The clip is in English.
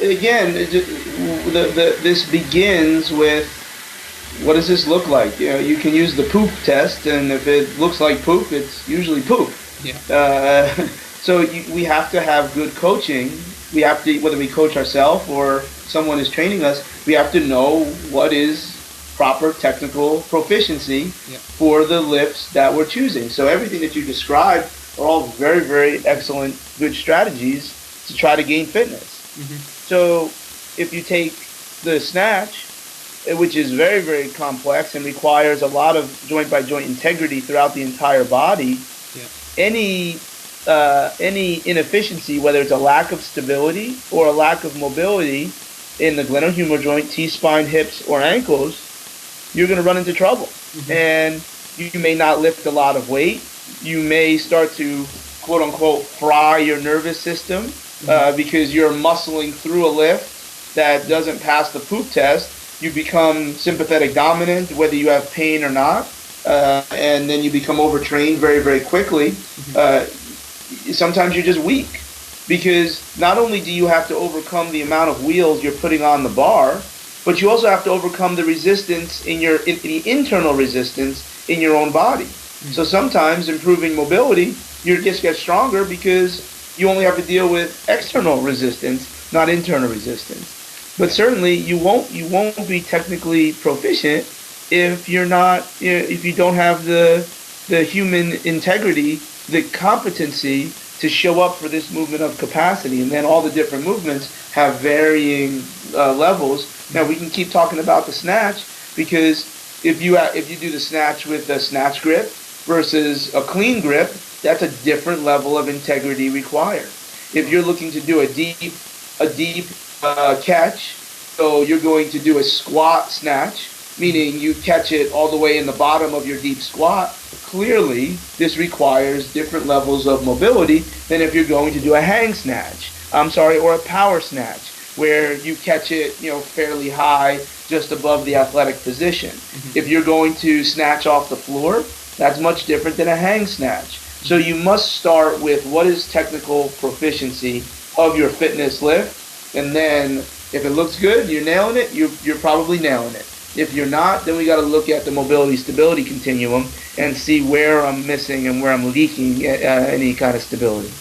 again, this begins with, what does this look like? You can use the poop test, and if it looks like poop, it's usually poop. Yeah. So we have to have good coaching. We have to, whether we coach ourselves or someone is training us, we have to know what is proper technical proficiency for the lifts that we're choosing. So everything that you described are all very, very excellent, good strategies to try to gain fitness. Mm-hmm. So if you take the snatch, which is very, very complex and requires a lot of joint-by-joint integrity throughout the entire body, any inefficiency, whether it's a lack of stability or a lack of mobility in the glenohumeral joint, T-spine, hips, or ankles, you're going to run into trouble. Mm-hmm. And you may not lift a lot of weight. You may start to, quote unquote, fry your nervous system because you're muscling through a lift that doesn't pass the poop test. You become sympathetic dominant, whether you have pain or not, and then you become overtrained very, very quickly. Sometimes you're just weak because not only do you have to overcome the amount of wheels you're putting on the bar, but you also have to overcome the resistance the internal resistance in your own body. So sometimes improving mobility, you just get stronger because you only have to deal with external resistance, not internal resistance. But certainly you won't be technically proficient if you don't have the human integrity, the competency to show up for this movement of capacity. And then all the different movements have varying levels. Now we can keep talking about the snatch, because if you do the snatch with a snatch grip versus a clean grip, that's a different level of integrity required. If you're looking to do a deep catch, so you're going to do a squat snatch, meaning you catch it all the way in the bottom of your deep squat, clearly this requires different levels of mobility than if you're going to do a hang snatch, or a power snatch, where you catch it, fairly high, just above the athletic position. Mm-hmm. If you're going to snatch off the floor, that's much different than a hang snatch. So you must start with what is technical proficiency of your fitness lift, and then if it looks good, you're nailing it, you're probably nailing it. If you're not, then we got to look at the mobility-stability continuum and see where I'm missing and where I'm leaking any kind of stability.